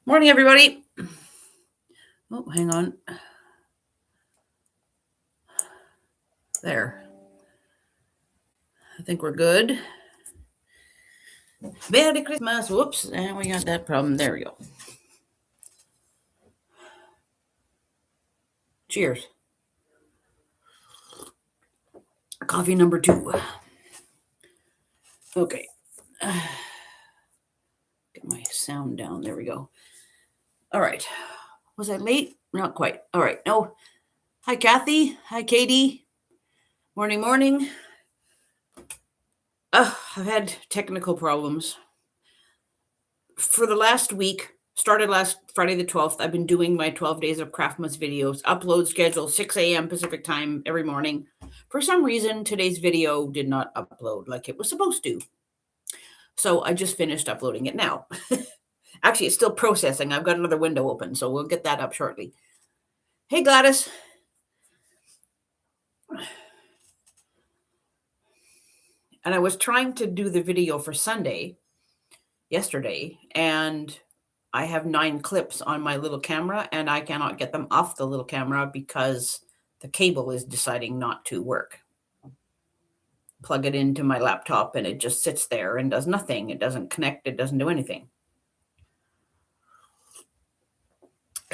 Morning, everybody. Oh, hang on. There. I think we're good. Merry Christmas. Whoops. And we got that problem. There we go. Cheers. Coffee number 2. Okay. Get my sound down. There we go. All right. Was I late? Not quite. All right. No. Hi, Kathy. Hi, Katie. Morning, morning. I've had technical problems. For the last week, started last Friday the 12th, I've been doing my 12 days of Craftmas videos, upload schedule 6 a.m. Pacific time every morning. For some reason, today's video did not upload like it was supposed to. So I just finished uploading it now. Actually, it's still processing. I've got another window open, so we'll get that up shortly. Hey, Gladys. And I was trying to do the video for Sunday, yesterday, and I have 9 clips on my little camera, and I cannot get them off the little camera because the cable is deciding not to work. Plug it into my laptop, and it just sits there and does nothing. It doesn't connect. It doesn't do anything.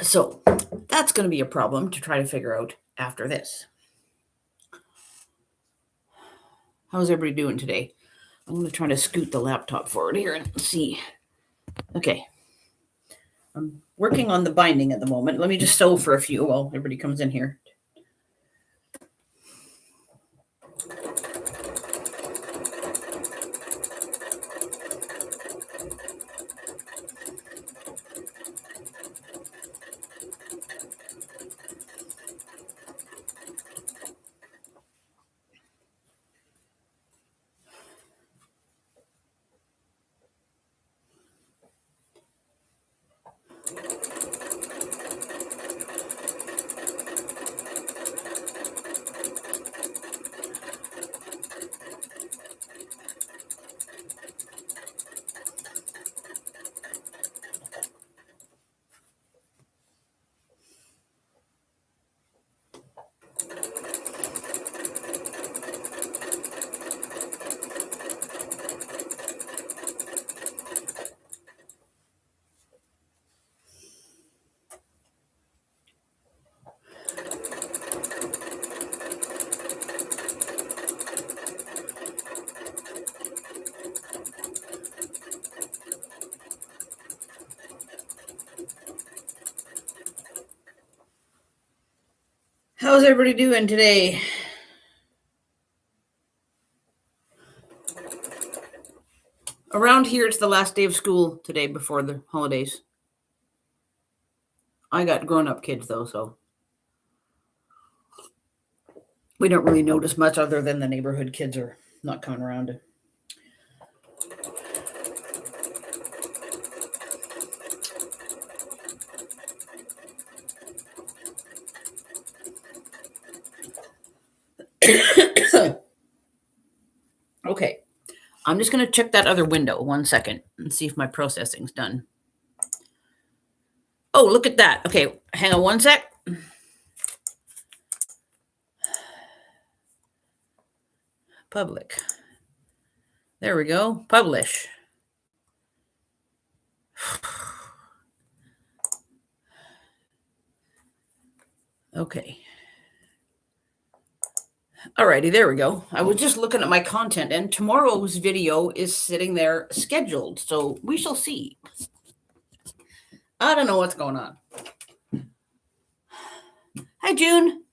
So that's going to be a problem to try to figure out after this. How's everybody doing today? I'm going to try to scoot the laptop forward here and see. Okay. I'm working on the binding at the moment. Let me just sew for a few while everybody comes in here. How's everybody doing today? Around here, it's the last day of school today before the holidays. I got grown-up kids, though, so we don't really notice much other than the neighborhood kids are not coming around. Okay. I'm just going to check that other window 1 second and see if my processing's done. Oh, look at that. Okay, hang on 1 sec. Public. There we go. Publish. Okay. Alrighty, there we go. I was just looking at my content, and tomorrow's video is sitting there scheduled, so we shall see. I don't know what's going on. Hi, June.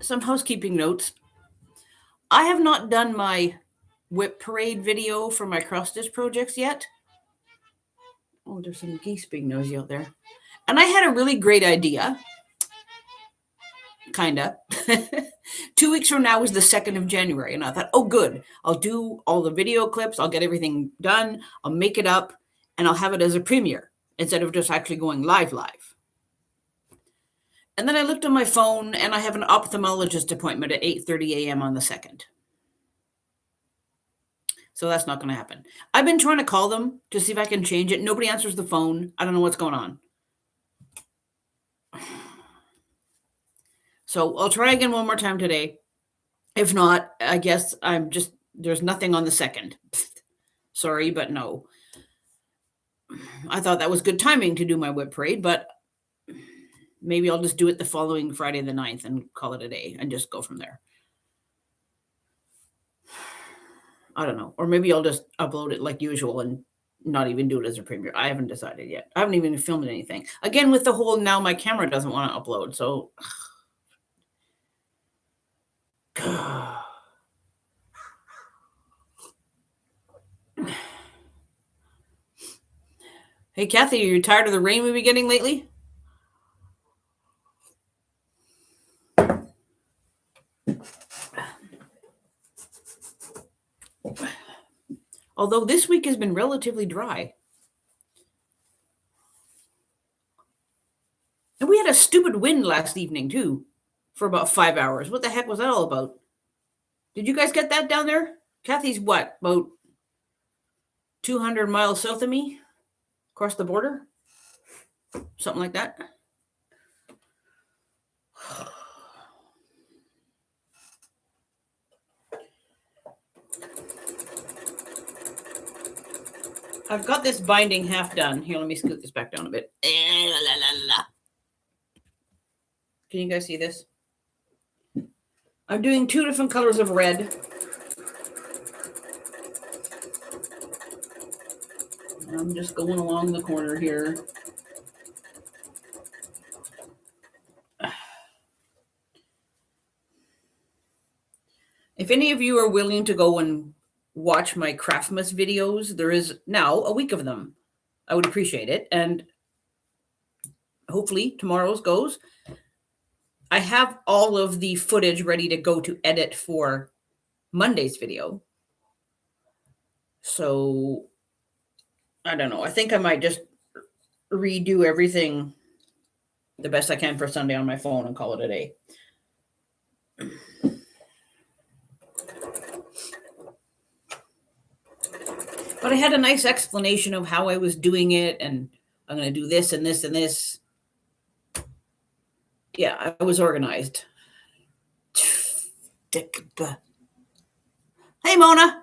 Some housekeeping notes. I have not done my whip parade video for my cross stitch projects yet. Oh, there's some geese being nosy out there. And I had a really great idea. Kinda. 2 weeks from now is the 2nd of January. And I thought, oh, good. I'll do all the video clips. I'll get everything done. I'll make it up. And I'll have it as a premiere instead of just actually going live. And then I looked on my phone, and I have an ophthalmologist appointment at 8:30 a.m. on the 2nd. So that's not going to happen. I've been trying to call them to see if I can change it. Nobody answers the phone. I don't know what's going on. So I'll try again one more time today. If not, I guess there's nothing on the 2nd. Sorry, but no. I thought that was good timing to do my whip parade, but maybe I'll just do it the following Friday the 9th and call it a day and just go from there. I don't know. Or maybe I'll just upload it like usual and not even do it as a premiere. I haven't decided yet. I haven't even filmed anything. Again, with the whole now my camera doesn't want to upload. So, hey, Kathy, are you tired of the rain we've been getting lately? Although this week has been relatively dry. And we had a stupid wind last evening, too, for about 5 hours. What the heck was that all about? Did you guys get that down there? Kathy's what? About 200 miles south of me? Across the border? Something like that? I've got this binding half done. Here, let me scoot this back down a bit. Can you guys see this? I'm doing 2 different colors of red. I'm just going along the corner here. If any of you are willing to go and watch my Craftmas videos, there is now a week of them. I would appreciate it. And hopefully tomorrow's goes. I have all of the footage ready to go to edit for Monday's video. So I don't know. I think I might just redo everything the best I can for Sunday on my phone and call it a day. But I had a nice explanation of how I was doing it, and I'm going to do this and this and this. Yeah, I was organized. Hey, Mona.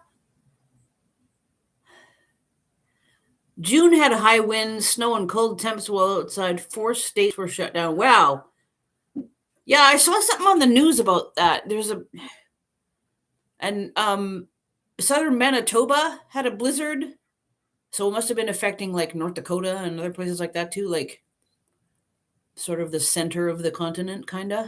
June had high winds, snow, and cold temps while outside 4 states were shut down. Wow. Yeah, I saw something on the news about that. Southern Manitoba had a blizzard. So it must have been affecting like North Dakota and other places like that too, like sort of the center of the continent, kind of.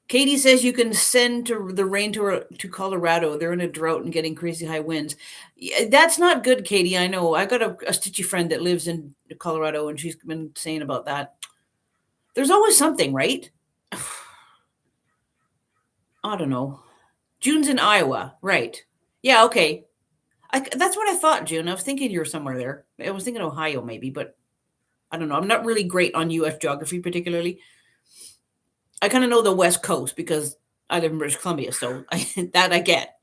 Katie says you can send the rain to Colorado. They're in a drought and getting crazy high winds. Yeah, that's not good, Katie. I know. I got a stitchy friend that lives in Colorado, and she's been saying about that. There's always something, right? I don't know. June's in Iowa, right? Yeah, okay. That's what I thought, June. I was thinking you were somewhere there. I was thinking Ohio, maybe, but I don't know. I'm not really great on U.S. geography, particularly. I kind of know the West Coast because I live in British Columbia, so that I get.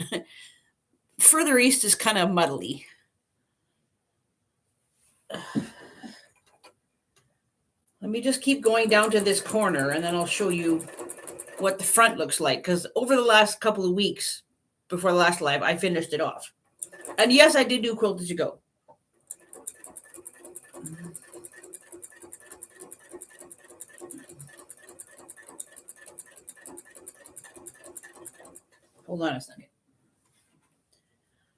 Further east is kind of muddly. Let me just keep going down to this corner, and then I'll show you what the front looks like. Because over the last couple of weeks, before the last live, I finished it off. And yes, I did do Quilted to Go. Hold on a second.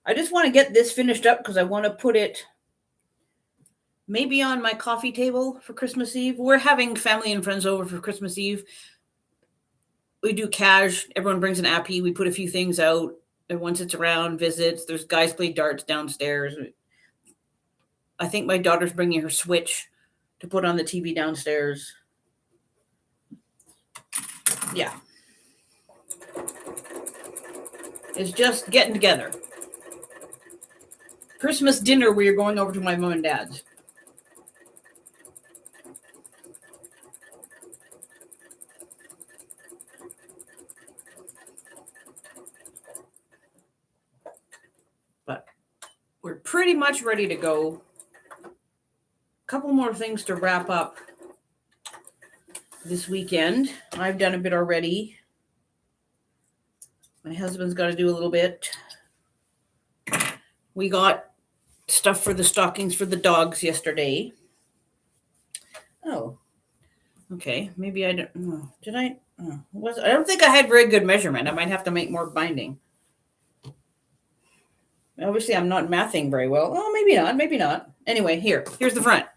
I just want to get this finished up because I want to put it maybe on my coffee table for Christmas Eve. We're having family and friends over for Christmas Eve. We do cash. Everyone brings an appy. We put a few things out. Everyone sits around, visits. There's guys play darts downstairs. I think my daughter's bringing her Switch to put on the TV downstairs. Yeah. It's just getting together. Christmas dinner, we are going over to my mom and dad's. pretty much ready to go. A couple more things to wrap up this weekend. I've done a bit already. My husband's got to do a little bit. We got stuff for the stockings for the dogs yesterday. Oh, okay. Maybe I don't know. Did I? I don't think I had very good measurement. I might have to make more binding. Obviously, I'm not mathing very well. Oh, maybe not. Maybe not. Anyway, here's the front.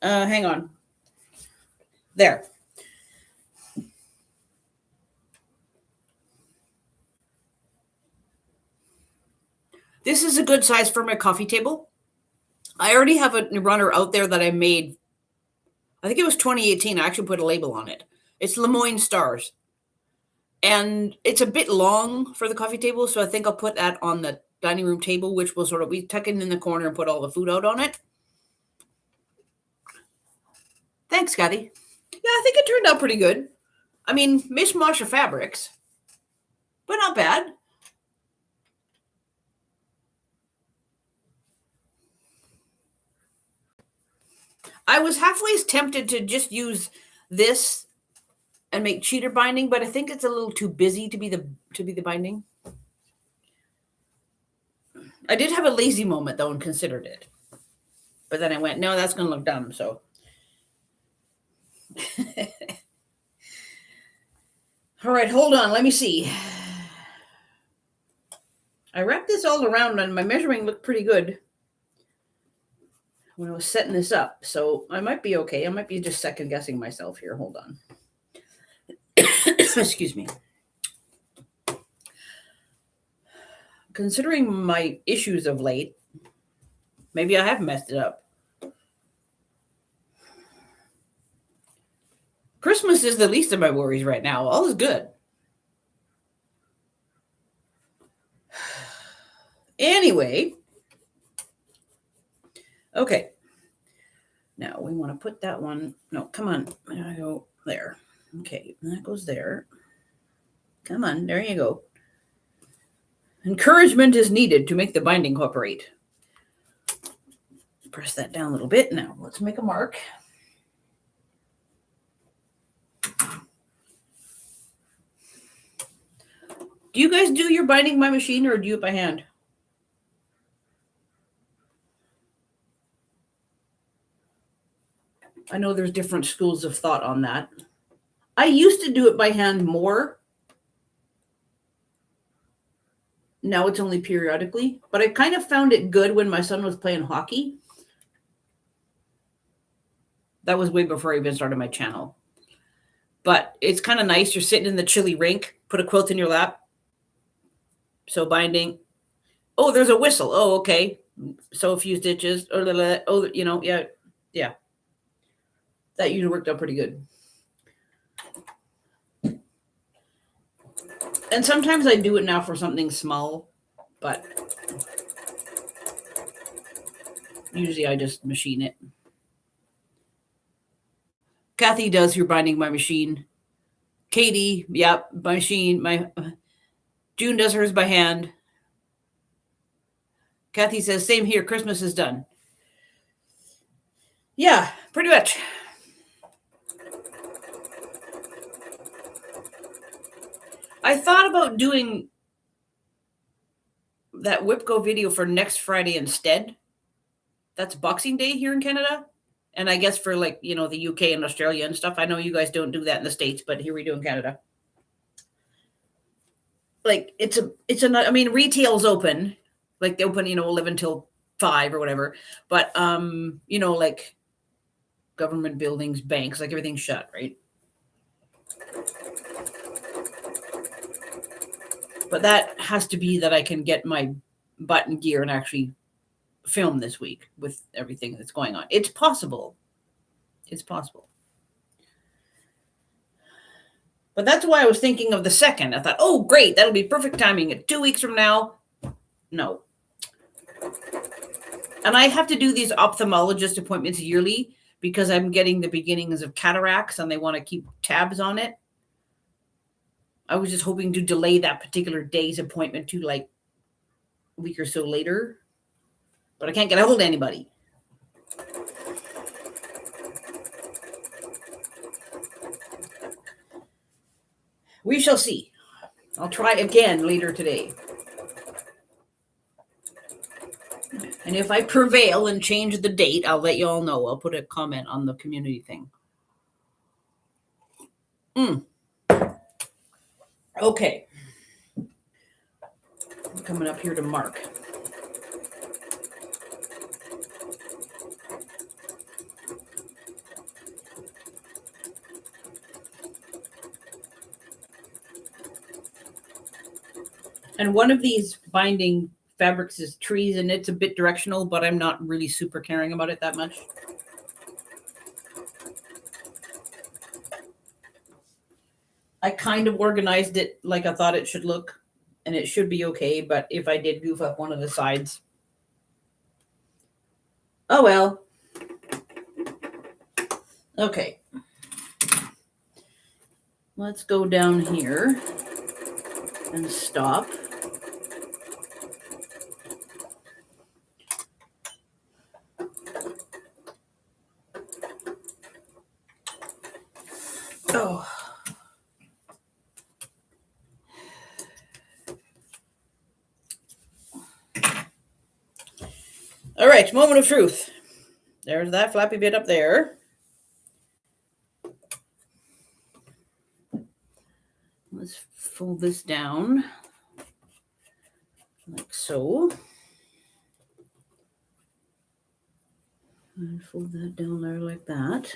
Hang on. There. This is a good size for my coffee table. I already have a runner out there that I made. I think it was 2018. I actually put a label on it. It's Lemoyne Stars. And it's a bit long for the coffee table, so I think I'll put that on the dining room table, which will sort of be tucked in the corner and put all the food out on it. Thanks, Kathy. Yeah, I think it turned out pretty good. I mean, mishmash of fabrics, but not bad. I was halfway tempted to just use this and make cheater binding, but I think it's a little too busy to be the binding. I did have a lazy moment though and considered it, but then I went, no, that's going to look dumb. So, all right, hold on. Let me see. I wrapped this all around and my measuring looked pretty good when I was setting this up. So I might be okay. I might be just second guessing myself here. Hold on. Excuse me. Considering my issues of late, maybe I have messed it up. Christmas is the least of my worries right now. All is good. Anyway. Okay. Now we want to put that one. No, come on. I go there. Okay. That goes there. Come on. There you go. Encouragement is needed to make the binding cooperate. Press that down a little bit. Now let's make a mark. Do you guys do your binding by machine or do you it by hand? I know there's different schools of thought on that. I used to do it by hand more. Now it's only periodically, but I kind of found it good when my son was playing hockey. That was way before I even started my channel. But it's kind of nice. You're sitting in the chilly rink, put a quilt in your lap. So binding. Oh, there's a whistle. Oh, okay. So a few stitches. Oh, you know, yeah. That usually worked out pretty good. And sometimes I do it now for something small, but usually I just machine it. Kathy does your binding by machine. Katie, yep, by machine. June does hers by hand. Kathy says, same here. Christmas is done. Yeah, pretty much. I thought about doing that WIPCO video for next Friday instead. That's Boxing Day here in Canada. And I guess for like, the UK and Australia and stuff. I know you guys don't do that in the States, but here we do in Canada. Like retail's open. Like they open, 11 till 5 or whatever. But, like government buildings, banks, like everything's shut, right? But that has to be that I can get my butt in gear and actually film this week with everything that's going on. It's possible. It's possible. But that's why I was thinking of the 2nd. I thought, oh, great. That'll be perfect timing. 2 weeks from now. No. And I have to do these ophthalmologist appointments yearly because I'm getting the beginnings of cataracts and they want to keep tabs on it. I was just hoping to delay that particular day's appointment to like a week or so later. but I can't get a hold of anybody. We shall see. I'll try again later today. And if I prevail and change the date, I'll let you all know. I'll put a comment on the community thing. Okay. I'm coming up here to mark. And one of these binding fabrics is trees, and it's a bit directional, but I'm not really super caring about it that much. I kind of organized it like I thought it should look, and it should be okay, but if I did goof up one of the sides, oh well. Okay. Let's go down here and stop. Oh. All right, moment of truth. There's that flappy bit up there. Let's fold this down like so. And fold that down there like that.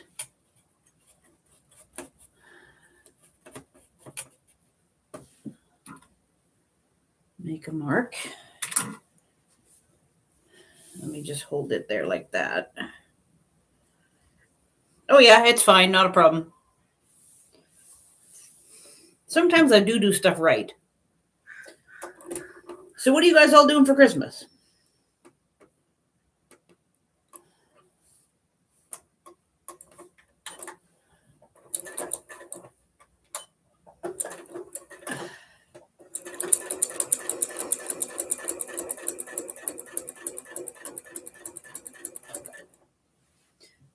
Make a mark. Let me just hold it there like that. Oh yeah, it's fine, not a problem. Sometimes I do stuff right. So what are you guys all doing for Christmas?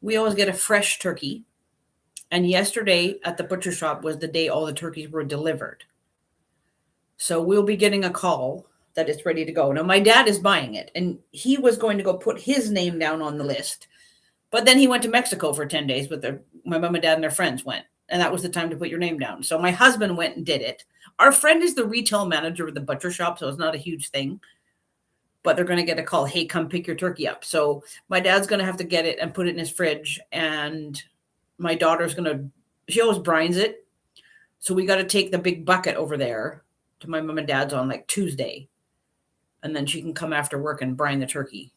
We always get a fresh turkey. And yesterday at the butcher shop was the day all the turkeys were delivered. So we'll be getting a call that it's ready to go. Now, my dad is buying it, and he was going to go put his name down on the list. But then he went to Mexico for 10 days with my mom and dad and their friends went. And that was the time to put your name down. So my husband went and did it. Our friend is the retail manager of the butcher shop, so it's not a huge thing. But they're going to get a call, hey, come pick your turkey up. So my dad's going to have to get it and put it in his fridge. And my daughter's going to, she always brines it. So we got to take the big bucket over there to my mom and dad's on like Tuesday. And then she can come after work and brine the turkey.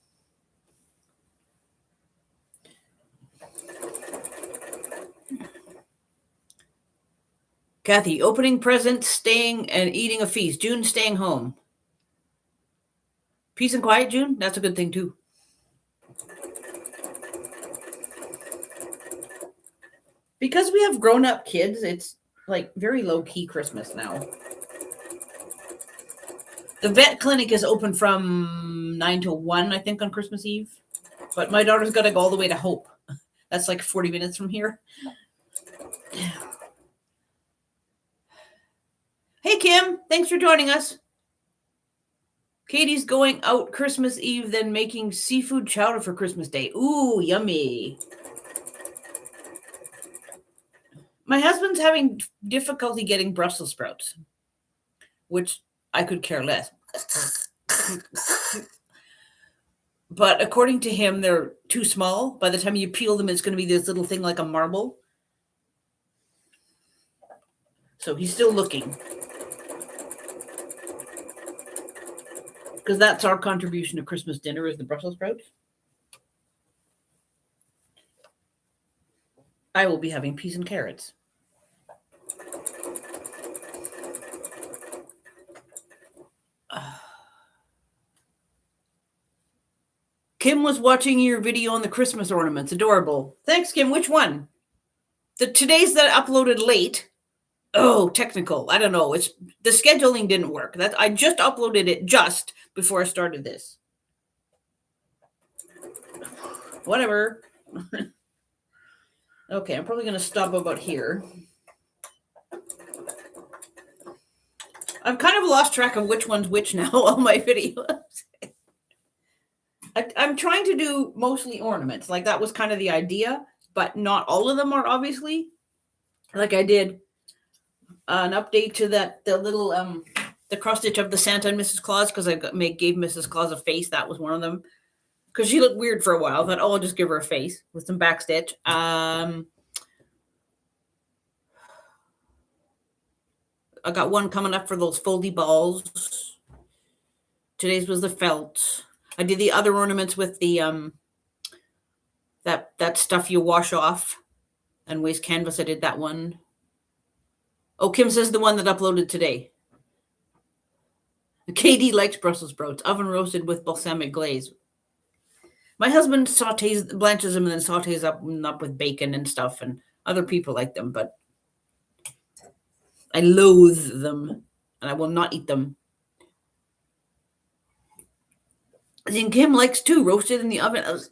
Kathy, opening presents, staying and eating a feast. June, staying home. Peace and quiet, June. That's a good thing too. Because we have grown-up kids, it's like very low-key Christmas now. The vet clinic is open from 9 to 1, I think, on Christmas Eve. But my daughter's got to go all the way to Hope. That's like 40 minutes from here. Hey, Kim. Thanks for joining us. Katie's going out Christmas Eve, then making seafood chowder for Christmas Day. Ooh, yummy. My husband's having difficulty getting Brussels sprouts, which I could care less. But according to him, they're too small. By the time you peel them, it's going to be this little thing like a marble. So he's still looking. Because that's our contribution to Christmas dinner is the Brussels sprouts. I will be having peas and carrots. Kim was watching your video on the Christmas ornaments. Adorable. Thanks, Kim. Which one? Today's that uploaded late. Oh, technical. I don't know. It's the scheduling didn't work. I just uploaded it just before I started this. Whatever. Okay, I'm probably going to stop about here. I've kind of lost track of which one's which now on my videos. I'm trying to do mostly ornaments. Like that was kind of the idea, but not all of them are obviously. Like I did an update to the little the cross stitch of the Santa and Mrs. Claus because I gave Mrs. Claus a face. That was one of them because she looked weird for a while. I thought, oh, I'll just give her a face with some back stitch. I got one coming up for those foldy balls. Today's was the felt. I did the other ornaments with the that stuff you wash off and waste canvas. I did that one. Oh, Kim says the one that uploaded today. KD likes Brussels sprouts, oven roasted with balsamic glaze. My husband blanches them and then sautés up with bacon and stuff, and other people like them, but I loathe them and I will not eat them. I think Kim likes too, roasted in the oven. I was,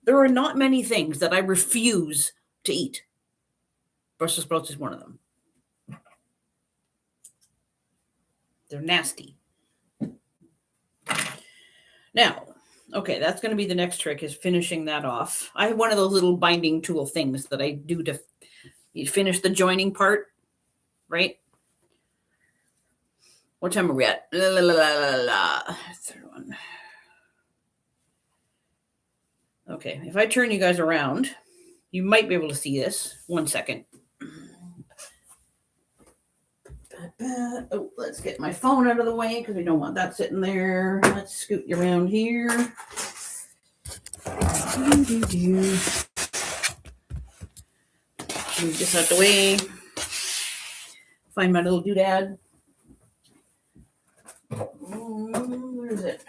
there are not many things that I refuse to eat. Brussels sprouts is one of them. They're nasty. Now, okay, that's going to be the next trick is finishing that off. I have one of those little binding tool things that I do to finish the joining part, right? What time are we at? Third one. Okay, if I turn you guys around, you might be able to see this. 1 second. Oh, let's get my phone out of the way because we don't want that sitting there. Let's scoot you around here. Move this out the way. Find my little doodad. Where is it?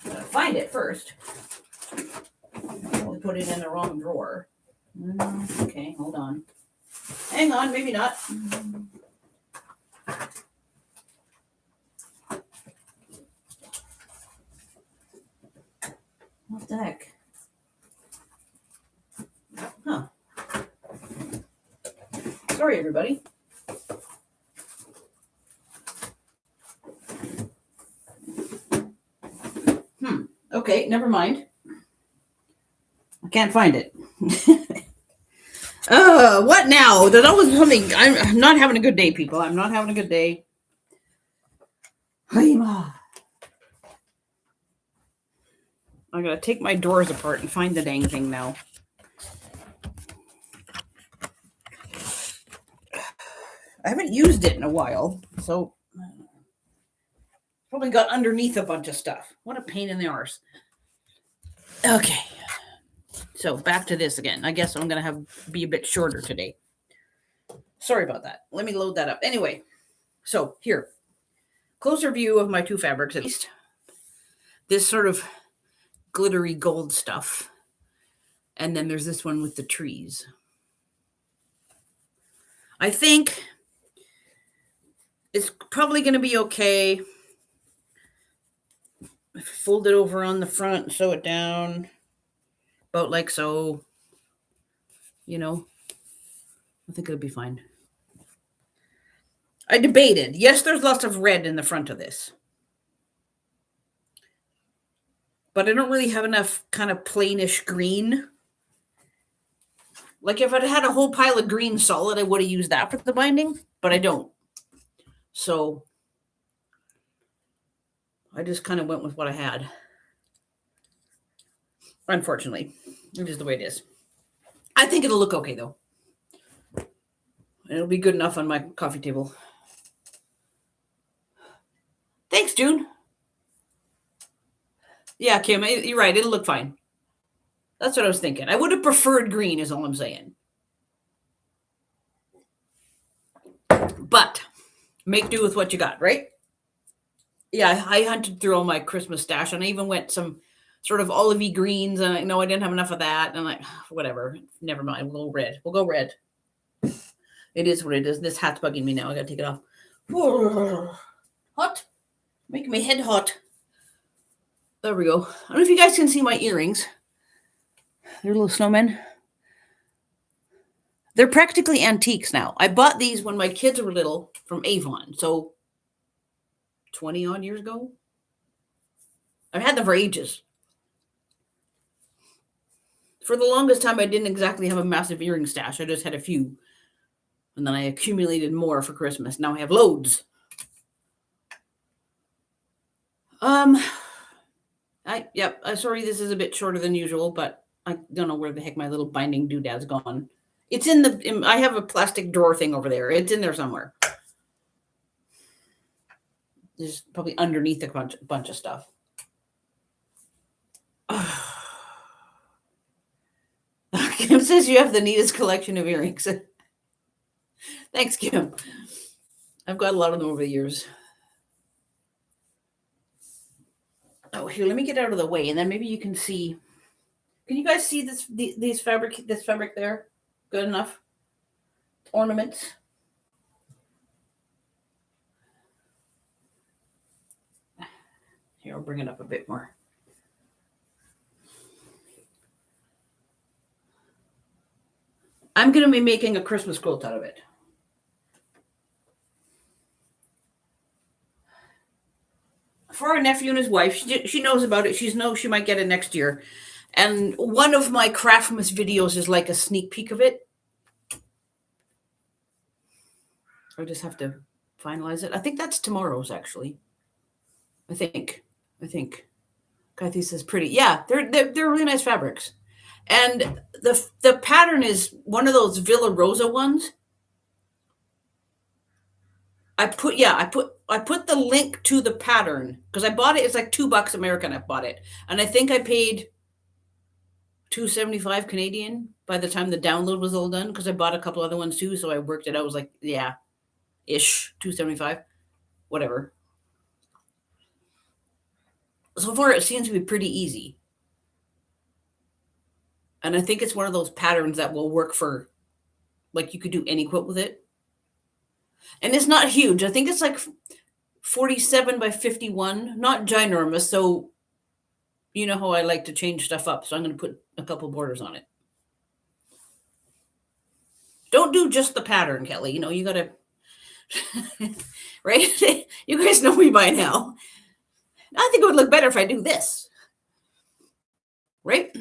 Gotta find it first. I put it in the wrong drawer. Okay, hold on. Hang on, maybe not. What the heck? Huh. Sorry, everybody. Okay, never mind. I can't find it. What now? There's always something. I'm not having a good day, people. I'm not having a good day. I gotta take my drawers apart and find the dang thing now. I haven't used it in a while, so probably got underneath a bunch of stuff. What a pain in the arse. Okay. So back to this again. I guess I'm going to be a bit shorter today. Sorry about that. Let me load that up. Anyway, so here. Closer view of my two fabrics at least. This sort of glittery gold stuff. And then there's this one with the trees. I think it's probably going to be okay. Fold it over on the front and sew it down. About like so. You know. I think it'll be fine. I debated. Yes, there's lots of red in the front of this. But I don't really have enough kind of plainish green. Like if I'd had a whole pile of green solid, I would have used that for the binding. But I don't. So I just kind of went with what I had. Unfortunately. It is the way it is. I think it'll look okay, though. It'll be good enough on my coffee table. Thanks, June. Yeah, Kim, you're right. It'll look fine. That's what I was thinking. I would have preferred green, is all I'm saying. But make do with what you got, right? Yeah, I hunted through all my Christmas stash, and I even went some sort of olivey greens, and I know I didn't have enough of that. And I'm like, whatever, never mind. We'll go red. We'll go red. It is what it is. This hat's bugging me now. I gotta take it off. Hot. Making my head hot. There we go. I don't know if you guys can see my earrings. They're little snowmen. They're practically antiques now. I bought these when my kids were little from Avon. So 20 odd years ago. I've had them for ages. For the longest time, I didn't exactly have a massive earring stash. I just had a few. And then I accumulated more for Christmas. Now I have loads. Sorry, this is a bit shorter than usual, but I don't know where the heck my little binding doodad's gone. It's I have a plastic drawer thing over there. It's in there somewhere. It's probably underneath a bunch of stuff. Kim says you have the neatest collection of earrings. Thanks, Kim. I've got a lot of them over the years. Oh, here, let me get out of the way, and then maybe you can see. Can you guys see this fabric there? Good enough? Ornaments. Here, I'll bring it up a bit more. I'm going to be making a Christmas quilt out of it. For our nephew and his wife, she knows about it. She knows she might get it next year. And one of my Craftmas videos is like a sneak peek of it. I just have to finalize it. I think that's tomorrow's, actually. I think. Kathy says pretty. Yeah, they're really nice fabrics. And the pattern is one of those Villa Rosa ones. I put the link to the pattern because I bought it. It's like $2 American. I bought it, and I think I paid $2.75 Canadian by the time the download was all done because I bought a couple other ones too. So I worked it out. I was like, yeah, ish $2.75, whatever. So far, it seems to be pretty easy, and I think it's one of those patterns that will work for, like, you could do any quilt with it. And it's not huge. I think it's like 47 by 51, not ginormous. So you know how I like to change stuff up. So I'm going to put a couple borders on it. Don't do just the pattern, Kelly. You know, you got to, right? You guys know me by now. I think it would look better if I do this, right?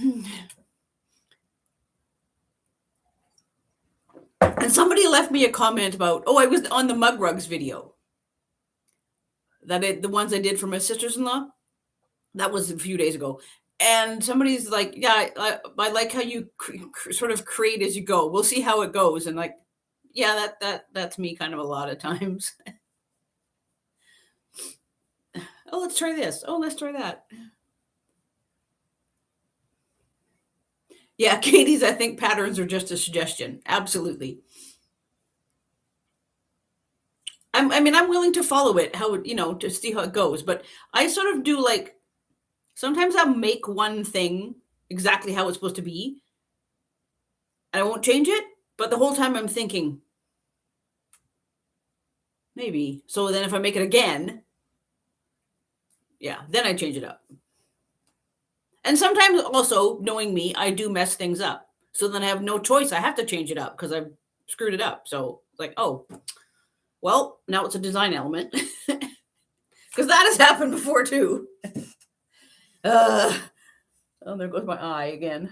And somebody left me a comment about, I was on the mug rugs video. The ones I did for my sisters-in-law. That was a few days ago. And somebody's like, yeah, I like how you sort of create as you go. We'll see how it goes. And like, yeah, that's me kind of a lot of times. Oh, let's try this. Oh, let's try that. Yeah, Katie's, I think patterns are just a suggestion. Absolutely. I'm willing to follow it, to see how it goes. But I sort of do like, sometimes I'll make one thing exactly how it's supposed to be. And I won't change it. But the whole time I'm thinking, maybe. So then if I make it again, yeah, then I change it up. And sometimes also, knowing me, I do mess things up. So then I have no choice. I have to change it up because I've screwed it up. So like, well, now it's a design element. Because that has happened before too. There goes my eye again.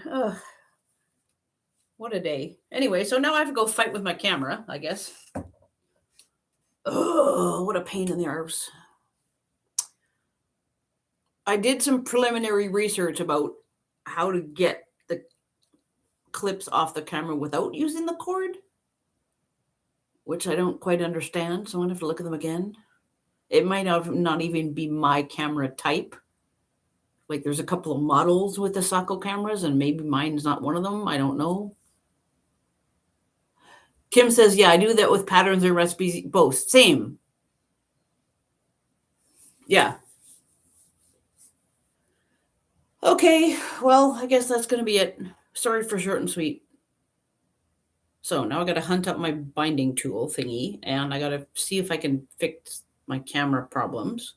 What a day. Anyway, so now I have to go fight with my camera, I guess. Oh, what a pain in the arse. I did some preliminary research about how to get the clips off the camera without using the cord, which I don't quite understand. So I'm going to have to look at them again. It might not even be my camera type. Like there's a couple of models with the Sacco cameras and maybe mine's not one of them. I don't know. Kim says, yeah, I do that with patterns and recipes, both. Same. Yeah. Okay, well, I guess that's going to be it. Sorry for short and sweet. So now I got to hunt up my binding tool thingy, and I got to see if I can fix my camera problems.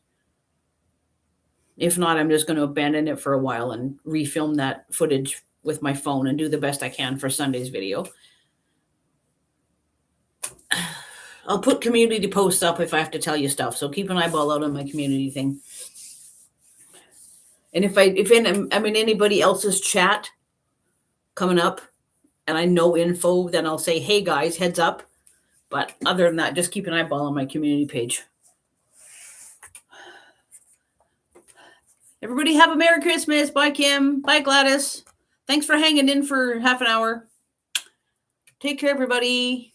If not, I'm just going to abandon it for a while and refilm that footage with my phone and do the best I can for Sunday's video. I'll put community posts up if I have to tell you stuff, so keep an eyeball out on my community thing. And if I'm in anybody else's chat coming up and I know info, then I'll say, hey guys, heads up. But other than that, just keep an eyeball on my community page. Everybody have a Merry Christmas. Bye, Kim. Bye, Gladys. Thanks for hanging in for half an hour. Take care, everybody.